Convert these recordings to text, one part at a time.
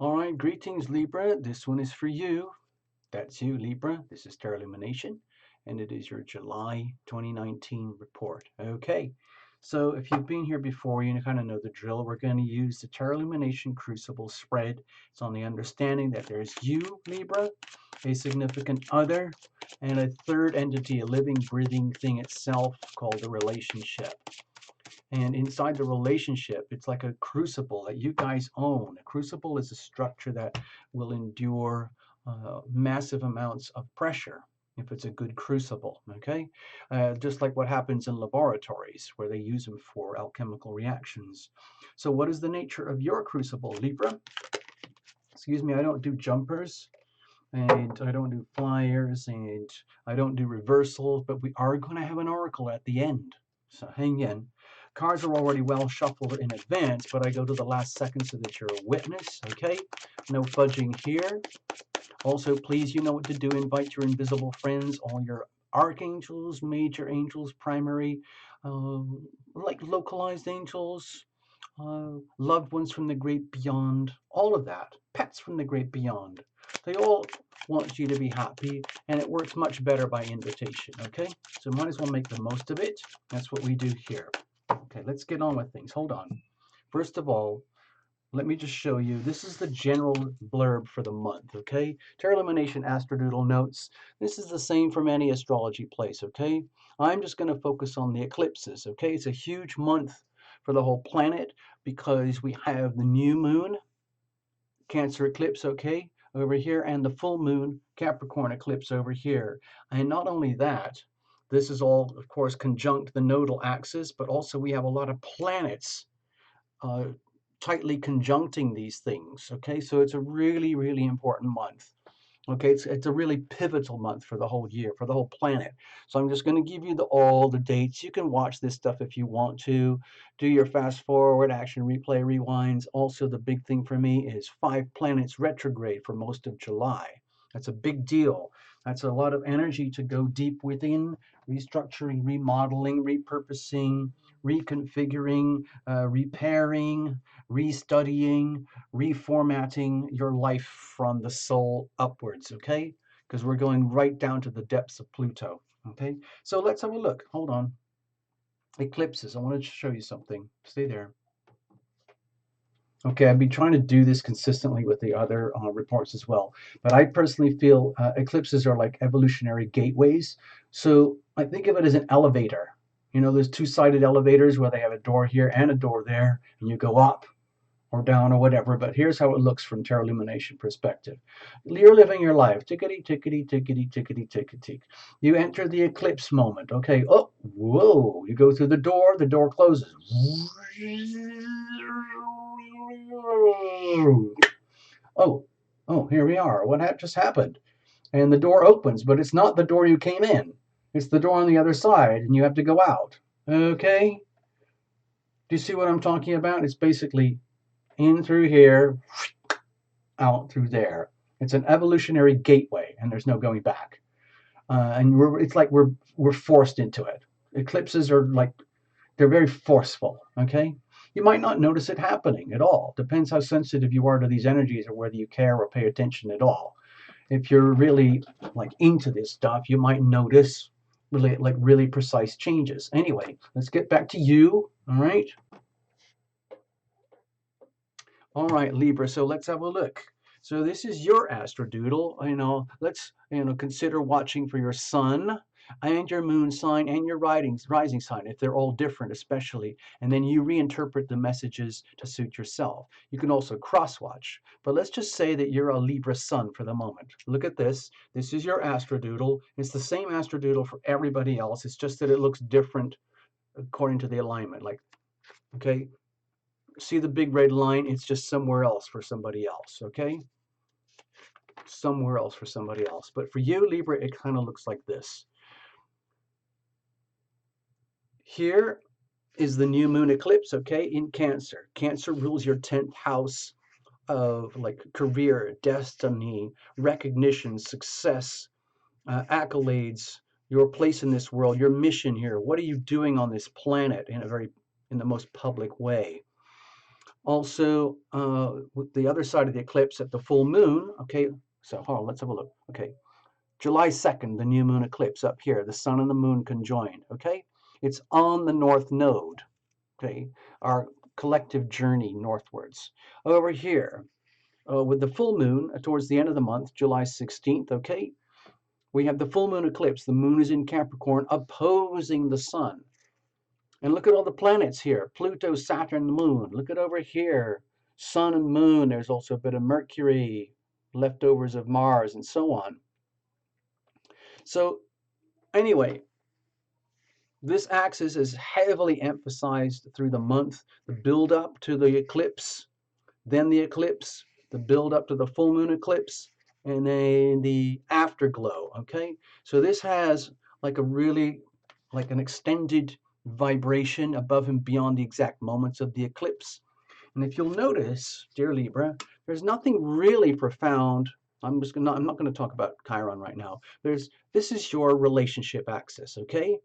All right, greetings, Libra. This one is for you. That's you, Libra. This is Tarot Lumination, and it is your July 2019 report. Okay, so if you've been here before, you kind of know the drill. We're going to use the Tarot Lumination Crucible spread. It's on the understanding that there's you, Libra, a significant other, and a third entity, a living, breathing thing itself called the relationship. And inside the relationship, it's like a crucible that you guys own. A crucible is a structure that will endure massive amounts of pressure if it's a good crucible, okay? Just like what happens in laboratories where they use them for alchemical reactions. So what is the nature of your crucible, Libra? Excuse me, I don't do jumpers and I don't do flyers and I don't do reversals, but we are going to have an oracle at the end. So hang in. Cards are already well shuffled in advance, but I go to the last second so that you're a witness, okay? No fudging here. Also, please, you know what to do. Invite your invisible friends, all your archangels, major angels, primary, like localized angels, loved ones from the great beyond, all of that, pets from the great beyond. They all want you to be happy, and it works much better by invitation, okay? So might as well make the most of it. That's what we do here. Okay, let's get on with things. Hold on. First of all, let me just show you. This is the general blurb for the month, okay? Tarot Lumination Astrodoodle notes. This is the same from any astrology place, okay? I'm just going to focus on the eclipses, okay? It's a huge month for the whole planet because we have the new moon, Cancer eclipse, okay, over here, and the full moon, Capricorn eclipse over here. And not only that, this is all, of course, conjunct the nodal axis, but also we have a lot of planets uh, tightly conjuncting these things. Okay, so it's a really, really important month. Okay, it's a really pivotal month for the whole year, for the whole planet. So I'm just going to give you all the dates. You can watch this stuff if you want to. Do your fast forward, action, replay, rewinds. Also, the big thing for me is 5 planets retrograde for most of July. That's a big deal. That's a lot of energy to go deep within, restructuring, remodeling, repurposing, reconfiguring, repairing, restudying, reformatting your life from the soul upwards, okay? Because we're going right down to the depths of Pluto, okay? So let's have a look. Hold on. Eclipses. I want to show you something. Stay there. Okay, I've been trying to do this consistently with the other reports as well. But I personally feel eclipses are like evolutionary gateways. So I think of it as an elevator. You know, there's two-sided elevators where they have a door here and a door there, and you go up or down or whatever, but here's how it looks from Tarot Lumination perspective. You're living your life, tickety, tickety, tickety, tickety, tickety. You enter the eclipse moment, okay? Oh, whoa, you go through the door closes. Oh, oh, here we are. What just happened? And the door opens, but it's not the door you came in. It's the door on the other side, and you have to go out. Okay? Do you see what I'm talking about? It's basically in through here, out through there. It's an evolutionary gateway, and there's no going back. And it's like we're forced into it. Eclipses are like they're very forceful. Okay, you might not notice it happening at all. Depends how sensitive you are to these energies, or whether you care or pay attention at all. If you're really like into this stuff, you might notice really precise changes. Anyway, let's get back to you. All right. All right, Libra. So let's have a look. So this is your astrodoodle. Let's consider watching for your sun and your moon sign and your rising sign if they're all different, especially. And then you reinterpret the messages to suit yourself. You can also cross watch. But let's just say that you're a Libra sun for the moment. Look at this. This is your astrodoodle. It's the same astrodoodle for everybody else. It's just that it looks different according to the alignment. Like, okay, see the big red line? It's just somewhere else for somebody else, okay? Somewhere else for somebody else. But for you, Libra, it kind of looks like this. Here is the new moon eclipse, okay, in Cancer. Cancer rules your 10th house of like career, destiny, recognition, success, accolades, your place in this world, your mission here. What are you doing on this planet in the most public way? Also, with the other side of the eclipse at the full moon, okay, so hold on, let's have a look. Okay, July 2nd, the new moon eclipse up here, the sun and the moon conjoined, okay? It's on the north node, okay? Our collective journey northwards. Over here, with the full moon towards the end of the month, July 16th, okay? We have the full moon eclipse. The moon is in Capricorn opposing the sun. And look at all the planets here. Pluto, Saturn, the moon. Look at over here. Sun and moon. There's also a bit of Mercury, leftovers of Mars, and so on. So anyway, this axis is heavily emphasized through the month. The build up to the eclipse, then the eclipse, the build up to the full moon eclipse, and then the afterglow, okay? So this has like a really, like an extended vibration above and beyond the exact moments of the eclipse. And if you'll notice, dear Libra, there's nothing really profound. I'm not going to talk about Chiron right now. This is your relationship axis, okay?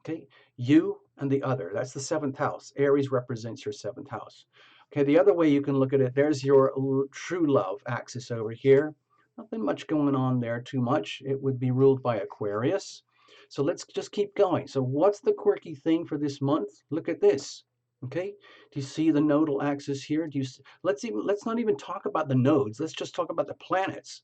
Okay, you and the other. That's the seventh house. Aries represents your seventh house. Okay, the other way you can look at it, there's your true love axis over here. Nothing much going on there too much. It would be ruled by Aquarius. So let's just keep going. So what's the quirky thing for this month? Look at this. Okay, do you see the nodal axis here? Let's not even talk about the nodes. Let's just talk about the planets.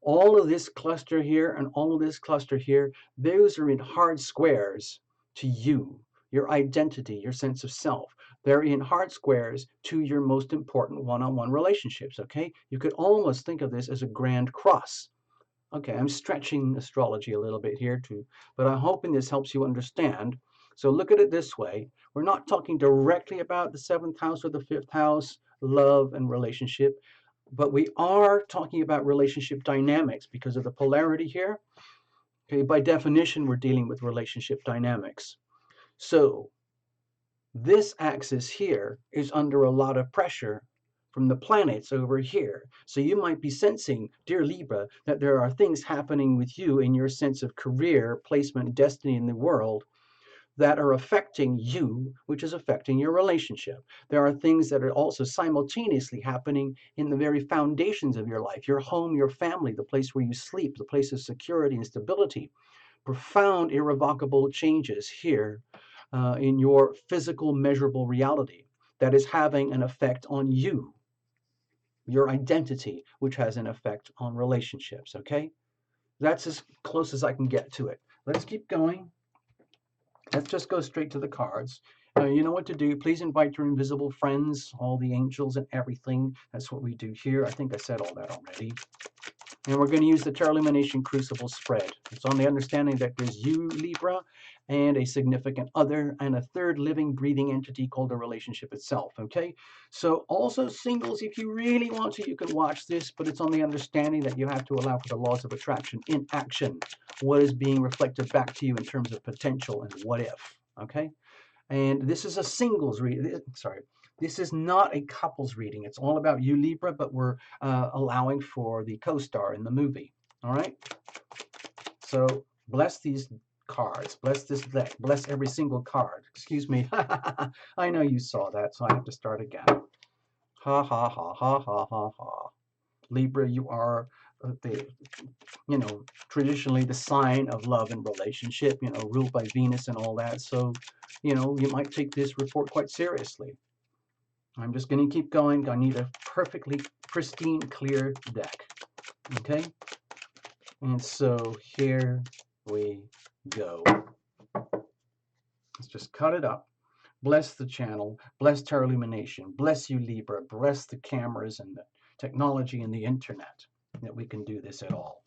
All of this cluster here and all of this cluster here, those are in hard squares to you, your identity, your sense of self. They're in hard squares to your most important one-on-one relationships, okay? You could almost think of this as a grand cross. Okay, I'm stretching astrology a little bit here too, but I'm hoping this helps you understand. So look at it this way. We're not talking directly about the seventh house or the fifth house, love and relationship, but we are talking about relationship dynamics because of the polarity here. Okay, by definition, we're dealing with relationship dynamics. So this axis here is under a lot of pressure from the planets over here. So you might be sensing, dear Libra, that there are things happening with you in your sense of career, placement, destiny in the world that are affecting you, which is affecting your relationship. There are things that are also simultaneously happening in the very foundations of your life, your home, your family, the place where you sleep, the place of security and stability. Profound, irrevocable changes here in your physical, measurable reality that is having an effect on you, your identity, which has an effect on relationships, okay? That's as close as I can get to it. Let's keep going. Let's just go straight to the cards. You know what to do. Please invite your invisible friends, all the angels and everything. That's what we do here. I think I said all that already. And we're going to use the Tarot Lumination Crucible spread. It's on the understanding that there's you, Libra, and a significant other, and a third living, breathing entity called the relationship itself, okay? So also singles, if you really want to, you can watch this, but it's on the understanding that you have to allow for the laws of attraction in action. What is being reflected back to you in terms of potential and what if, okay? And this is a singles reading. Sorry, this is not a couples reading. It's all about you, Libra, but we're allowing for the co-star in the movie. All right. So bless these cards. Bless this deck. Bless every single card. Excuse me. I know you saw that, so I have to start again. Ha ha ha ha ha ha ha. Libra, you are traditionally the sign of love and relationship, ruled by Venus and all that. So, you might take this report quite seriously. I'm just going to keep going. I need a perfectly pristine, clear deck. Okay? And so here we go. Let's just cut it up. Bless the channel. Bless Tarot Lumination. Bless you, Libra. Bless the cameras and the technology and the internet that we can do this at all.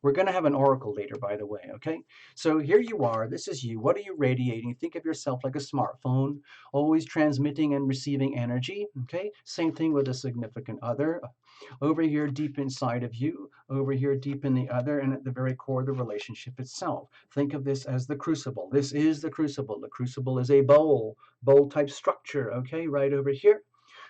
We're going to have an oracle later, by the way, okay? So here you are. This is you. What are you radiating? Think of yourself like a smartphone, always transmitting and receiving energy, okay? Same thing with a significant other. Over here, deep inside of you, over here, deep in the other, and at the very core of the relationship itself. Think of this as the crucible. This is the crucible. The crucible is a bowl-type structure, okay? Right over here.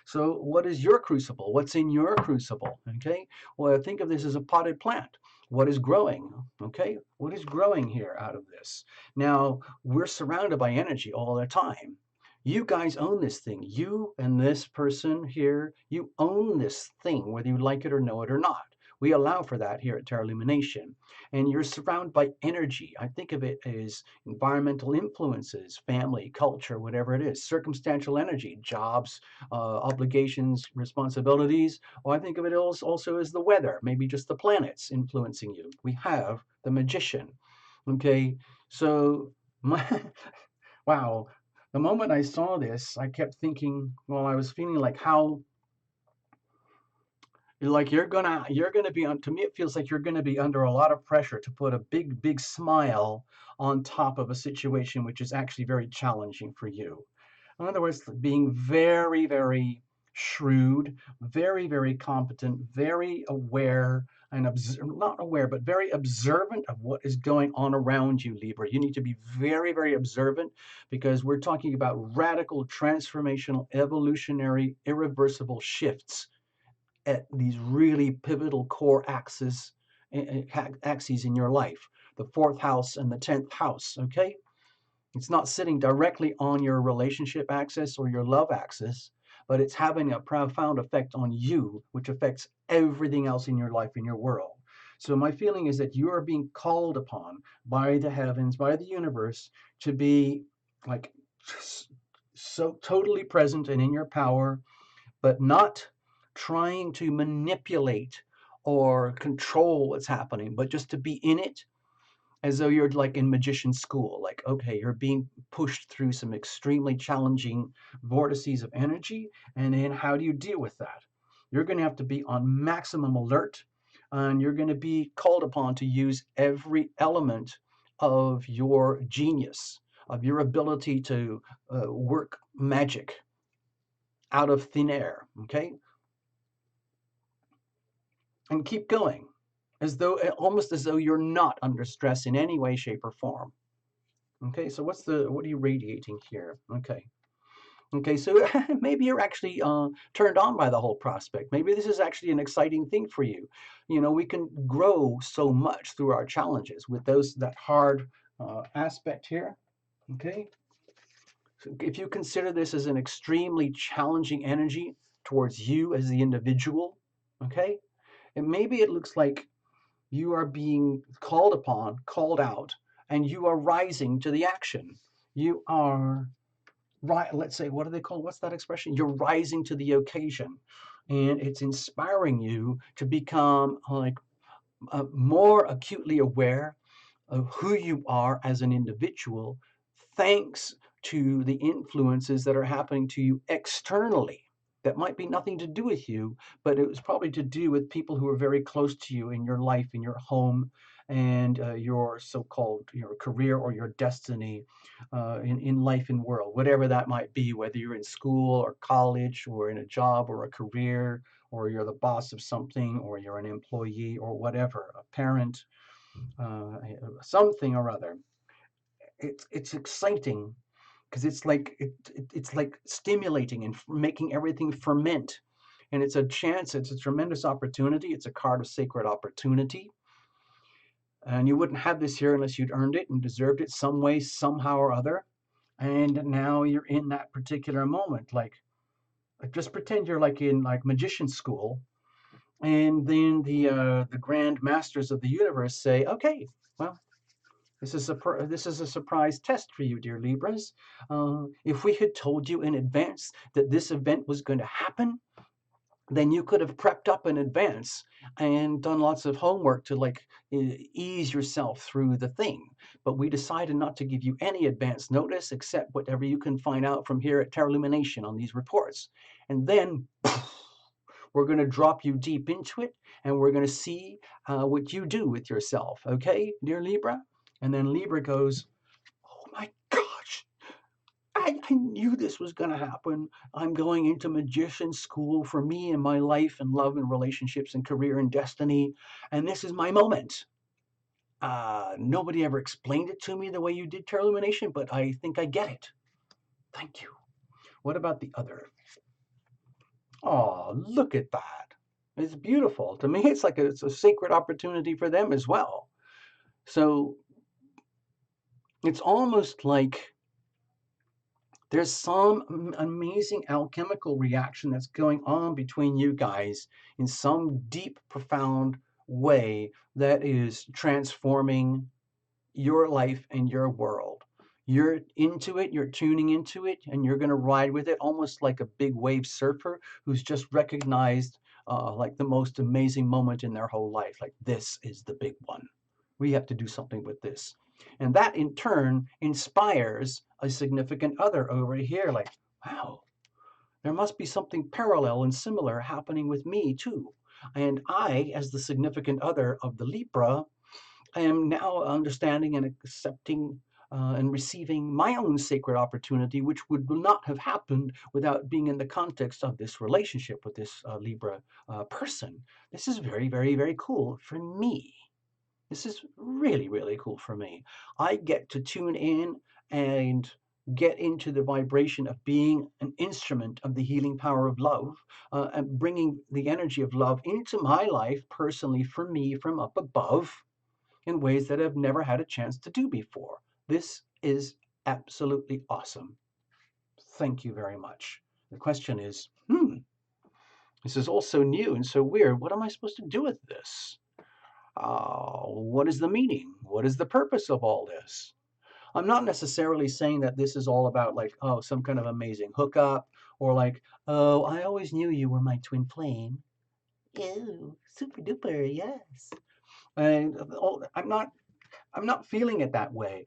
So what is your crucible? What's in your crucible, okay? Well, think of this as a potted plant. What is growing, okay? What is growing here out of this? Now, we're surrounded by energy all the time. You guys own this thing. You and this person here, you own this thing, whether you like it or know it or not. We allow for that here at Tarot Lumination. And you're surrounded by energy. I think of it as environmental influences, family, culture, whatever it is, circumstantial energy, jobs, obligations, responsibilities. Or I think of it also as the weather, maybe just the planets influencing you. We have the magician. Okay, so my, wow, the moment I saw this, I kept thinking, well, I was feeling like how, like you're gonna be on, to me it feels like you're gonna be under a lot of pressure to put a big smile on top of a situation which is actually very challenging for you. In other words, being very shrewd, very competent, very aware and not aware, but very observant of what is going on around you, Libra. You need to be very observant because we're talking about radical, transformational, evolutionary, irreversible shifts at these really pivotal core axes in your life, the fourth house and the 10th house, okay? It's not sitting directly on your relationship axis or your love axis, but it's having a profound effect on you, which affects everything else in your life, in your world. So my feeling is that you are being called upon by the heavens, by the universe, to be like so totally present and in your power, but not trying to manipulate or control what's happening, but just to be in it as though you're like in magician school. Like, okay, you're being pushed through some extremely challenging vortices of energy. And then how do you deal with that? You're going to have to be on maximum alert, and you're going to be called upon to use every element of your genius, of your ability to work magic out of thin air. Okay, and keep going, as though almost as though you're not under stress in any way, shape, or form. Okay, so what are you radiating here? Okay. Okay, so maybe you're actually turned on by the whole prospect. Maybe this is actually an exciting thing for you. You know, we can grow so much through our challenges with that hard aspect here. Okay, so if you consider this as an extremely challenging energy towards you as the individual, okay, and maybe it looks like you are being called upon, called out, and you are rising to the action. You are right. Let's say, what do they call? What's that expression? You're rising to the occasion, and it's inspiring you to become like more acutely aware of who you are as an individual, thanks to the influences that are happening to you externally. That might be nothing to do with you, but it was probably to do with people who are very close to you in your life, in your home, and your so-called your career or your destiny in life and world, whatever that might be, whether you're in school or college or in a job or a career, or you're the boss of something, or you're an employee or whatever, a parent, uh, something or other. It's exciting because it's like stimulating and making everything ferment, and it's a chance. It's a tremendous opportunity. It's a card of sacred opportunity, and you wouldn't have this here unless you'd earned it and deserved it some way, somehow or other. And now you're in that particular moment. Like just pretend you're like in like magician school, and then the grand masters of the universe say, okay, well, this is a surprise test for you, dear Libras. If we had told you in advance that this event was going to happen, then you could have prepped up in advance and done lots of homework to like ease yourself through the thing. But we decided not to give you any advance notice except whatever you can find out from here at Tarot Lumination on these reports. And then we're going to drop you deep into it, and we're going to see what you do with yourself. Okay, dear Libra? And then Libra goes, oh my gosh, I knew this was going to happen. I'm going into magician school for me and my life and love and relationships and career and destiny. And this is my moment. Nobody ever explained it to me the way you did, Tarot Illumination, but I think I get it. Thank you. What about the other? Oh, look at that. It's beautiful. To me, it's like it's a sacred opportunity for them as well. So it's almost like There's some amazing alchemical reaction that's going on between you guys in some deep, profound way that is transforming your life and your world. You're into it, you're tuning into it, and you're going to ride with it almost like a big wave surfer who's just recognized like the most amazing moment in their whole life. Like, this is the big one. We have to do something with this. And that in turn inspires a significant other over here. Like, wow, there must be something parallel and similar happening with me too. And I, as the significant other of the Libra, I am now understanding and accepting and receiving my own sacred opportunity, which would not have happened without being in the context of this relationship with this Libra person. This is very, very, very cool for me. This is really, really cool for me. I get to tune in and get into the vibration of being an instrument of the healing power of love and bringing the energy of love into my life personally for me from up above in ways that I've never had a chance to do before. This is absolutely awesome. Thank you very much. The question is, this is all so new and so weird. What am I supposed to do with this? What is the meaning? What is the purpose of all this? I'm not necessarily saying that this is all about like, oh, some kind of amazing hookup or like, oh, I always knew you were my twin flame. Ew, super duper, yes. And I'm not feeling it that way.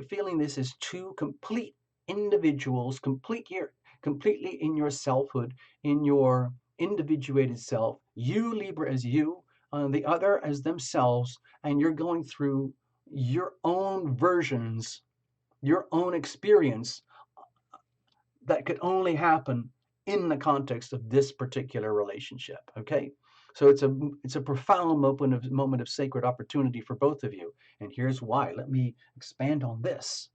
Feeling this as two complete individuals, completely in your selfhood, in your individuated self. You, Libra, as you, the other as themselves, and you're going through your own versions, your own experience that could only happen in the context of this particular relationship. Okay, so it's a profound moment of sacred opportunity for both of you, and here's why. Let me expand on this.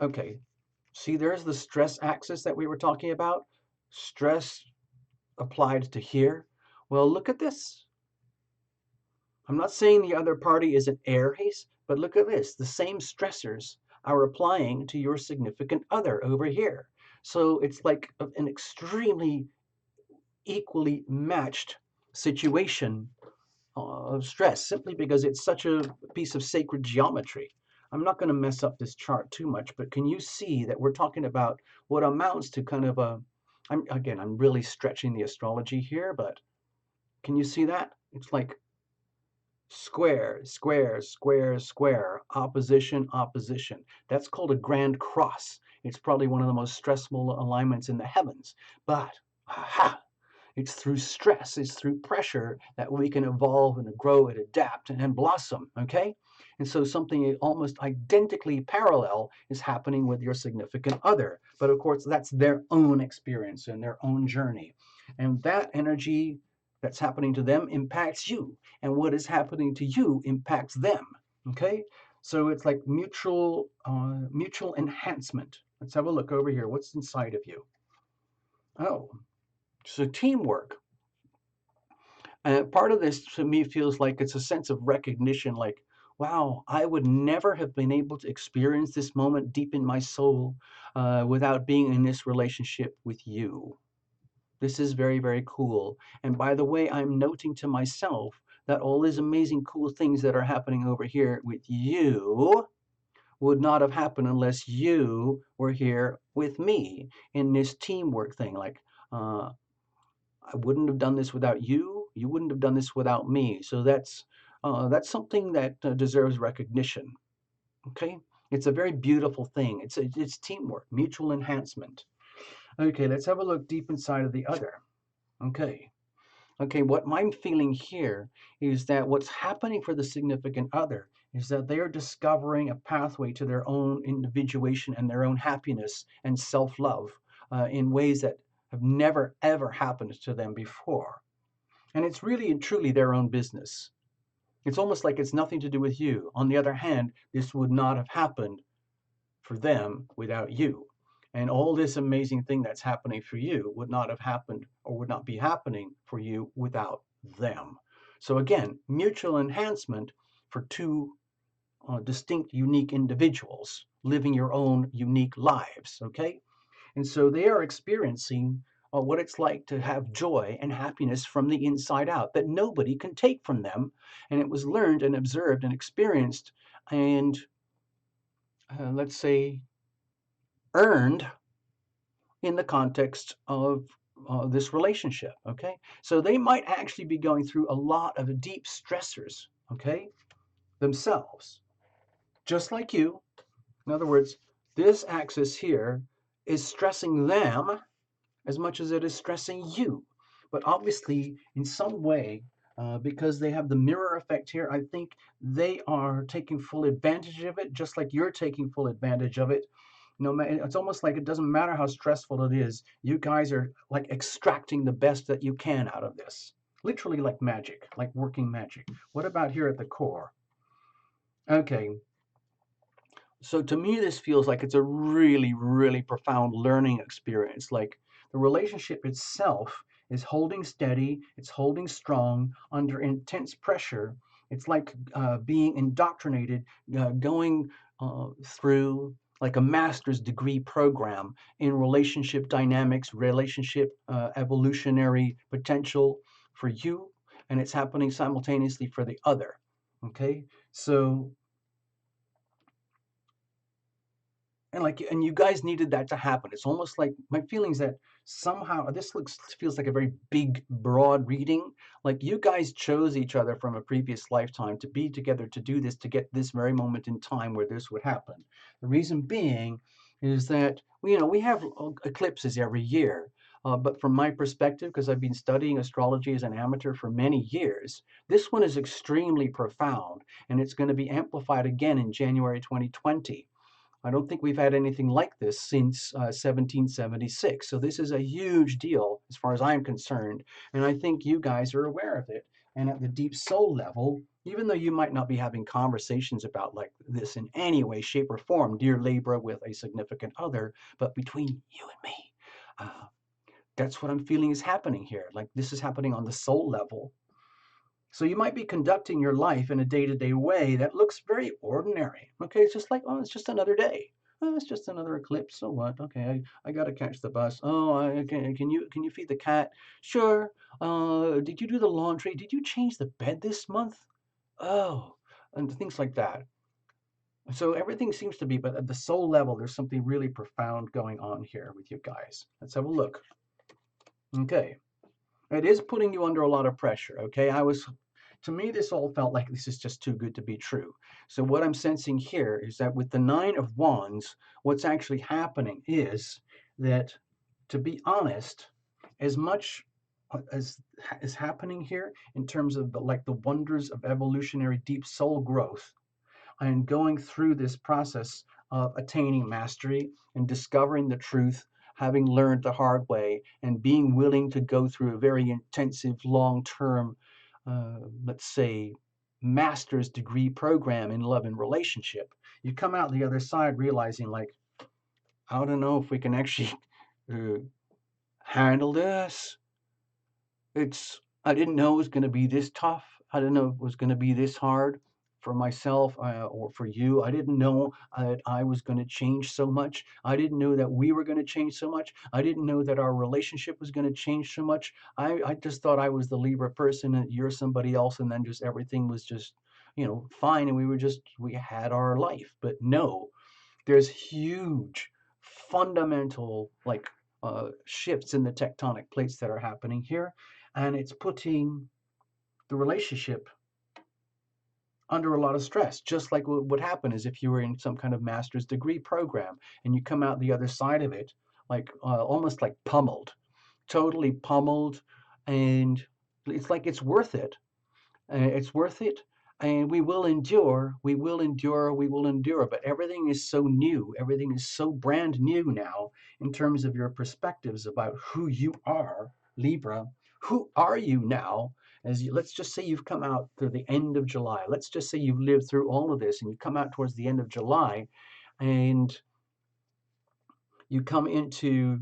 Okay, see, there's the stress axis that we were talking about. Stress applied to here. Well, look at this. I'm not saying the other party is an Aries, but look at this. The same stressors are applying to your significant other over here. So it's like an extremely equally matched situation of stress simply because it's such a piece of sacred geometry. I'm not going to mess up this chart too much, but can you see that we're talking about what amounts to kind of a, I'm really stretching the astrology here, but can you see that? It's like square, square, square, square, opposition, opposition. That's called a grand cross. It's probably one of the most stressful alignments in the heavens. But, aha, it's through stress, it's through pressure that we can evolve and grow and adapt and blossom, okay? And so something almost identically parallel is happening with your significant other. But of course, that's their own experience and their own journey. And that energy that's happening to them impacts you. And what is happening to you impacts them, okay? So it's like mutual enhancement. Let's have a look over here. What's inside of you? Oh, so teamwork. Part of this to me feels like it's a sense of recognition, like, wow, I would never have been able to experience this moment deep in my soul without being in this relationship with you. This is very, very cool. And by the way, I'm noting to myself that all these amazing, cool things that are happening over here with you would not have happened unless you were here with me in this teamwork thing. Like, I wouldn't have done this without you. You wouldn't have done this without me. So that's something that deserves recognition. Okay, it's a very beautiful thing. It's teamwork, mutual enhancement. Okay, let's have a look deep inside of the other. Okay. Okay, what I'm feeling here is that what's happening for the significant other is that they are discovering a pathway to their own individuation and their own happiness and self-love in ways that have never, ever happened to them before. And it's really and truly their own business. It's almost like it's nothing to do with you. On the other hand, this would not have happened for them without you. And all this amazing thing that's happening for you would not have happened or would not be happening for you without them. So again, mutual enhancement for two distinct, unique individuals. living your own unique lives, okay? And so they are experiencing what it's like to have joy and happiness from the inside out that nobody can take from them. And it was learned and observed and experienced and, let's say, earned in the context of this relationship, okay? So they might actually be going through a lot of deep stressors, okay, themselves, just like you. In other words, this axis here is stressing them as much as it is stressing you. But obviously, in some way, because they have the mirror effect here, I think they are taking full advantage of it, just like you're taking full advantage of it. No matter, it's almost like it doesn't matter how stressful it is. You guys are like extracting the best that you can out of this. Literally like magic, like working magic. What about here at the core? Okay, so to me, this feels like it's a really, really profound learning experience. Like the relationship itself is holding steady, it's holding strong under intense pressure. It's like being indoctrinated, going through like a master's degree program in relationship dynamics, relationship evolutionary potential for you, and it's happening simultaneously for the other. Okay, so and you guys needed that to happen. It's almost like my feelings that somehow this looks feels like a very big broad reading, like you guys chose each other from a previous lifetime to be together to do this, to get this very moment in time where this would happen. The reason being is that we have eclipses every year, but from my perspective, because I've been studying astrology as an amateur for many years, this one is extremely profound, and it's going to be amplified again in January 2020. I don't think we've had anything like this since 1776. So this is a huge deal as far as I'm concerned. And I think you guys are aware of it. And at the deep soul level, even though you might not be having conversations about like this in any way, shape, or form, dear Libra, with a significant other, but between you and me, uh, that's what I'm feeling is happening here. Like this is happening on the soul level. So you might be conducting your life in a day-to-day way that looks very ordinary. Okay, it's just like, oh, it's just another day. Oh, it's just another eclipse. So what? Okay, I gotta catch the bus. Oh, can you feed the cat? Sure. Did you do the laundry? Did you change the bed this month? Oh, and things like that. So everything seems to be, but at the soul level, there's something really profound going on here with you guys. Let's have a look. Okay. It is putting you under a lot of pressure, okay? To me, this all felt like this is just too good to be true. So what I'm sensing here is that with the Nine of Wands, what's actually happening is that, to be honest, as much as is happening here in terms of the wonders of evolutionary deep soul growth, and going through this process of attaining mastery and discovering the truth, having learned the hard way, and being willing to go through a very intensive, long term, let's say, master's degree program in love and relationship, you come out the other side realizing, like, I don't know if we can actually uh, handle this. I didn't know it was going to be this tough. I didn't know it was going to be this hard for myself or for you. I didn't know that I was going to change so much. I didn't know that we were going to change so much. I didn't know that our relationship was going to change so much. I just thought I was the Libra person and you're somebody else, and then just everything was just, fine. And we had our life. But no, there's huge fundamental shifts in the tectonic plates that are happening here, and it's putting the relationship under a lot of stress. Just like what would happen is if you were in some kind of master's degree program and you come out the other side of it like almost like pummeled, totally pummeled, and it's like it's worth it. It's worth it, and we will endure, we will endure, we will endure. But everything is so new, everything is so brand new now in terms of your perspectives about who you are, Libra. Who are you now? Let's just say you've come out through the end of July. Let's just say you've lived through all of this and you come out towards the end of July and you come into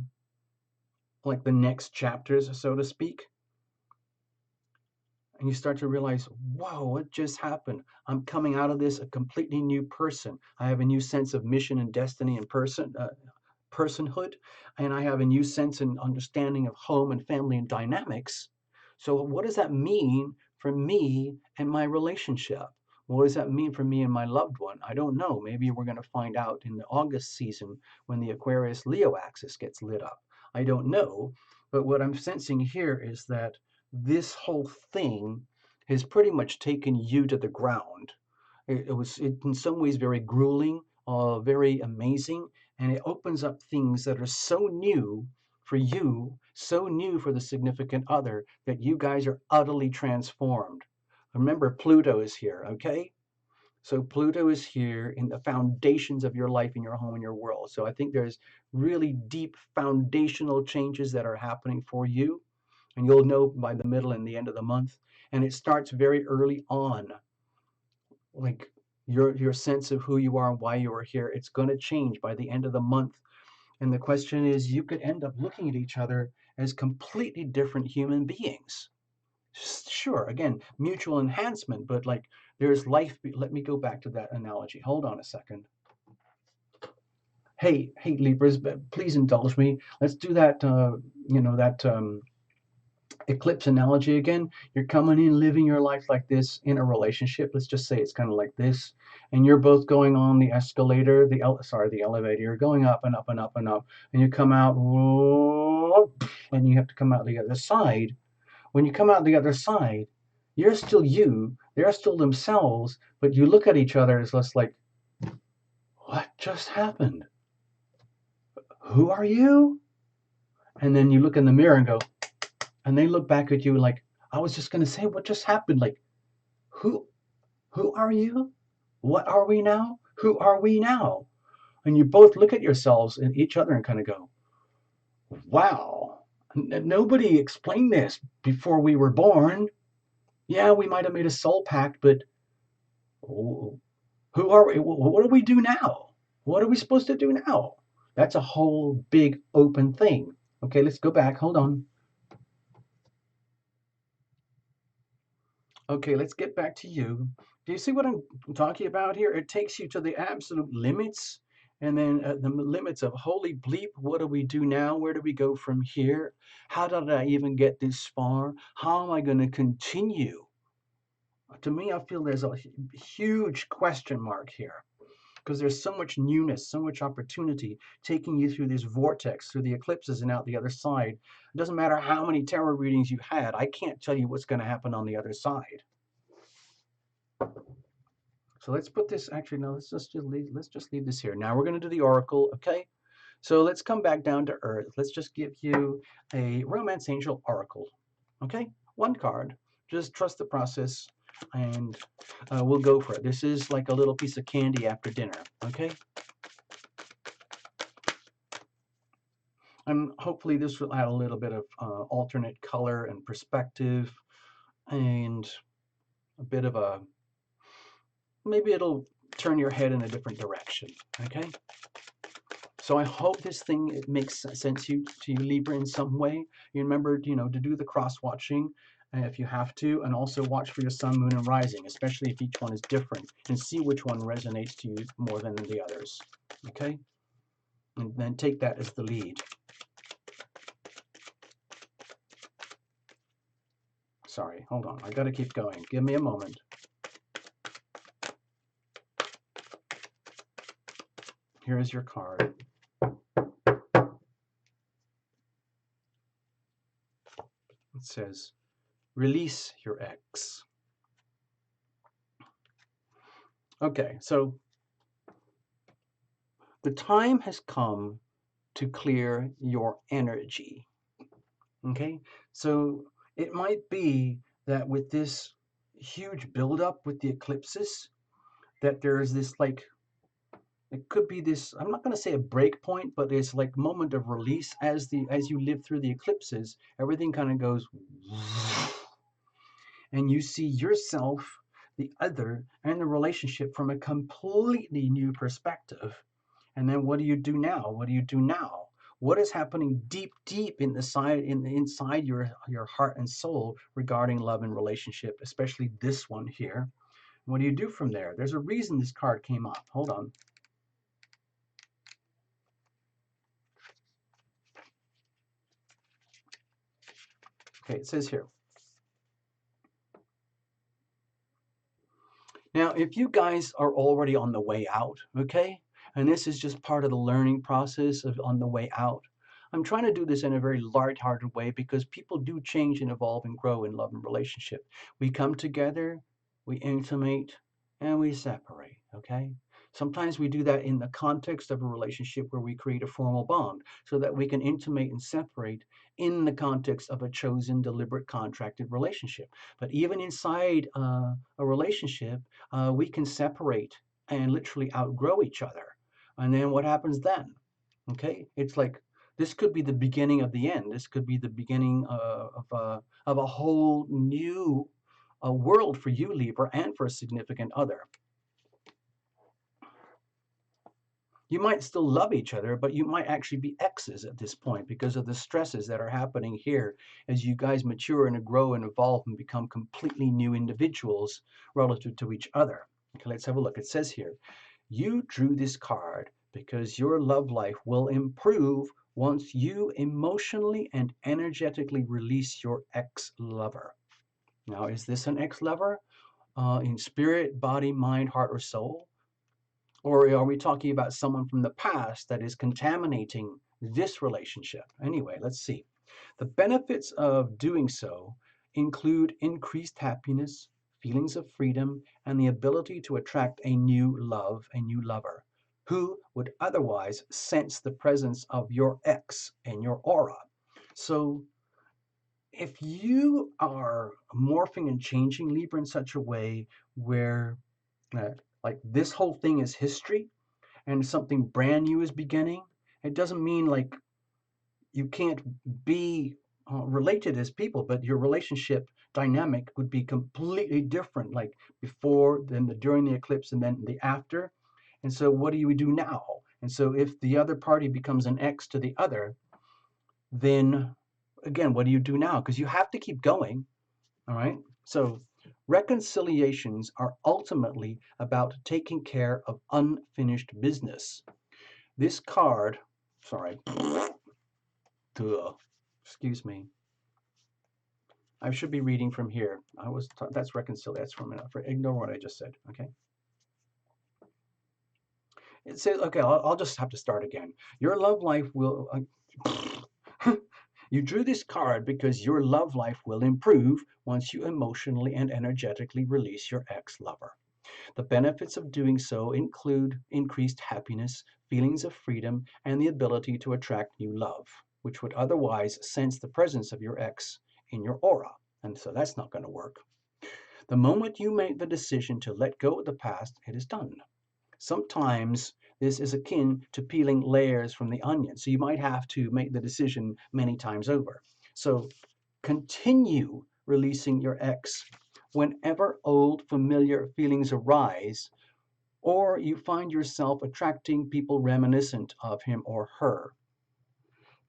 like the next chapters, so to speak. and you start to realize, whoa, what just happened? I'm coming out of this a completely new person. I have a new sense of mission and destiny and personhood, and I have a new sense and understanding of home and family and dynamics. So what does that mean for me and my relationship? What does that mean for me and my loved one? I don't know. Maybe we're going to find out in the August season when the Aquarius Leo axis gets lit up. I don't know. But what I'm sensing here is that this whole thing has pretty much taken you to the ground. It was in some ways very grueling, very amazing, and it opens up things that are so new for you, so new for the significant other, that you guys are utterly transformed. Remember, Pluto is here, okay? So Pluto is here in the foundations of your life, in your home, in your world. So I think there's really deep foundational changes that are happening for you, and you'll know by the middle and the end of the month. And it starts very early on, like your sense of who you are and why you are here. It's going to change by the end of the month. And the question is, you could end up looking at each other as completely different human beings. Sure, again, mutual enhancement, but like there's life. Let me go back to that analogy. Hold on a second. Hey, Libras, please indulge me. Let's do that. That eclipse analogy again. You're coming in, living your life like this in a relationship. Let's just say it's kind of like this, and you're both going on the escalator, the elevator. You're going up and up and up and up, and you come out, and you have to come out the other side. When you come out the other side, you're still you. They're still themselves, but you look at each other as less like, what just happened? Who are you? And then you look in the mirror and go, and they look back at you like, I was just going to say, what just happened? Like, who are you? What are we now? Who are we now? And you both look at yourselves and each other and kind of go, wow, nobody explained this before we were born. Yeah, we might have made a soul pact, but who are we? What do we do now? What are we supposed to do now? That's a whole big open thing. Okay, let's go back. Hold on. Okay, let's get back to you. Do you see what I'm talking about here? It takes you to the absolute limits, and then the limits of holy bleep, what do we do now? Where do we go from here? How did I even get this far? How am I going to continue? To me, I feel there's a huge question mark here because there's so much newness, so much opportunity taking you through this vortex, through the eclipses and out the other side. It doesn't matter how many tarot readings you had. I can't tell you what's going to happen on the other side. So let's put this, actually, no, let's just leave this here. Now we're going to do the oracle, okay? So let's come back down to earth. Let's just give you a romance angel oracle, okay? One card. Just trust the process, and we'll go for it. This is like a little piece of candy after dinner, okay? And hopefully this will add a little bit of alternate color and perspective, and a bit of a, maybe it'll turn your head in a different direction, okay? So I hope this thing, it makes sense to you, Libra, in some way. You remember, to do the cross-watching if you have to, and also watch for your sun, moon, and rising, especially if each one is different, and see which one resonates to you more than the others, okay? And then take that as the lead. Sorry, hold on. I got to keep going. Give me a moment. Here is your card. It says, release your ex. Okay, so the time has come to clear your energy. Okay, so it might be that with this huge buildup with the eclipses, that there's this like, it could be this, I'm not going to say a break point, but it's like moment of release as you live through the eclipses, everything kind of goes and you see yourself, the other, and the relationship from a completely new perspective. And then what do you do now? What do you do now? What is happening deep inside your heart and soul regarding love and relationship, especially this one here? What do you do from there? There's a reason this card came up. Hold on. Okay, it says here. Now, if you guys are already on the way out, okay, and this is just part of the learning process of on the way out, I'm trying to do this in a very light-hearted way because people do change and evolve and grow in love and relationship. We come together, we intimate, and we separate, okay? Sometimes we do that in the context of a relationship where we create a formal bond so that we can intimate and separate in the context of a chosen, deliberate, contracted relationship. But even inside a relationship, we can separate and literally outgrow each other. And then what happens then? Okay, it's like this could be the beginning of the end. This could be the beginning of a whole new world for you, Libra, and for a significant other. You might still love each other, but you might actually be exes at this point because of the stresses that are happening here as you guys mature and grow and evolve and become completely new individuals relative to each other. Okay, let's have a look. It says here, you drew this card because your love life will improve once you emotionally and energetically release your ex-lover. Now, is this an ex-lover in spirit, body, mind, heart, or soul? Or are we talking about someone from the past that is contaminating this relationship? Anyway, let's see. The benefits of doing so include increased happiness, feelings of freedom, and the ability to attract a new love, a new lover, who would otherwise sense the presence of your ex in your aura. So if you are morphing and changing, Libra, in such a way where uh, like this whole thing is history, and something brand new is beginning, it doesn't mean like you can't be related as people, but your relationship dynamic would be completely different, like before, then the during the eclipse, and then the after. And so, what do we do now? And so, if the other party becomes an ex to the other, then again, what do you do now? Because you have to keep going. All right. So, reconciliations are ultimately about taking care of unfinished business. This card, sorry, excuse me. I should be reading from here. That's reconciliation. That's from ignore what I just said. Okay. It says, okay, I'll just have to start again. Your love life will. You drew this card because your love life will improve once you emotionally and energetically release your ex-lover. The benefits of doing so include increased happiness, feelings of freedom, and the ability to attract new love, which would otherwise sense the presence of your ex in your aura. And so that's not going to work. The moment you make the decision to let go of the past, it is done. Sometimes this is akin to peeling layers from the onion. So you might have to make the decision many times over. So continue releasing your ex whenever old familiar feelings arise, or you find yourself attracting people reminiscent of him or her.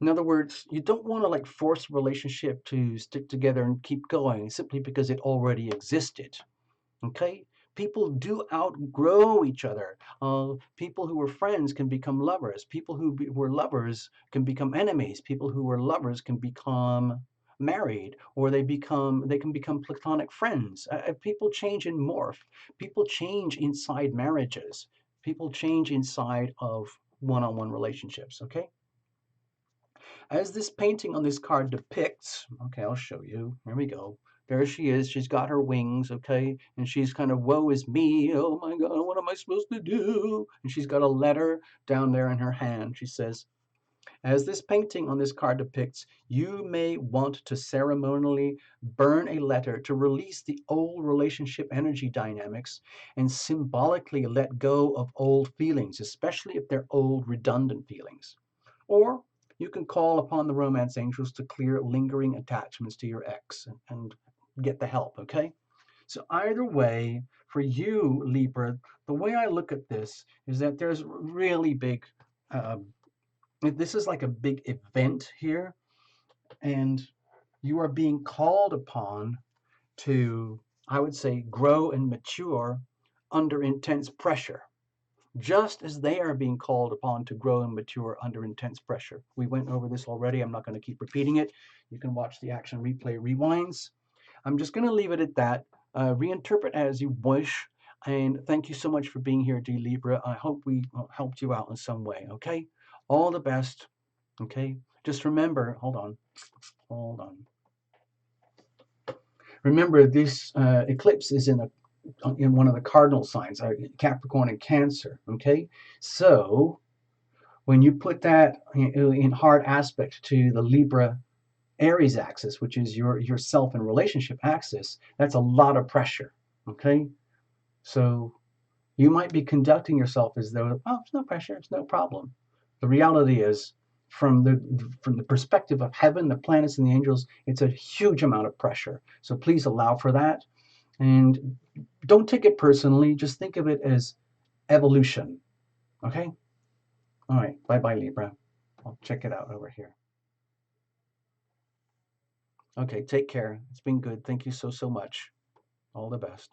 In other words, you don't want to like force a relationship to stick together and keep going simply because it already existed. Okay? People do outgrow each other. People who were friends can become lovers. People who were lovers can become enemies. People who were lovers can become married, or they can become platonic friends. People change and morph. People change inside marriages. People change inside of one-on-one relationships. Okay. As this painting on this card depicts, okay, I'll show you. Here we go. There she is. She's got her wings, okay? And she's kind of, woe is me. Oh my God, what am I supposed to do? And she's got a letter down there in her hand. She says, as this painting on this card depicts, you may want to ceremonially burn a letter to release the old relationship energy dynamics and symbolically let go of old feelings, especially if they're old redundant feelings. Or you can call upon the romance angels to clear lingering attachments to your ex and get the help, okay? So either way, for you, Libra, the way I look at this is that there's really big uh, This is like a big event here, and you are being called upon to, I would say, grow and mature under intense pressure, just as they are being called upon to grow and mature under intense pressure. We went over this already. I'm not going to keep repeating it. You can watch the action replay rewinds. I'm just going to leave it at that. Reinterpret as you wish. And thank you so much for being here, D Libra. I hope we helped you out in some way. Okay. All the best. Okay. Just remember, hold on. Remember, this eclipse is in one of the cardinal signs, Capricorn and Cancer. Okay. So when you put that in hard aspect to the Libra Aries axis, which is your self and relationship axis, that's a lot of pressure. Okay. So you might be conducting yourself as though, oh, it's no pressure, it's no problem. The reality is, from the perspective of heaven, the planets and the angels, it's a huge amount of pressure. So please allow for that. And don't take it personally. Just think of it as evolution. Okay? All right. Bye-bye, Libra. I'll check it out over here. Okay, take care. It's been good. Thank you so much. All the best.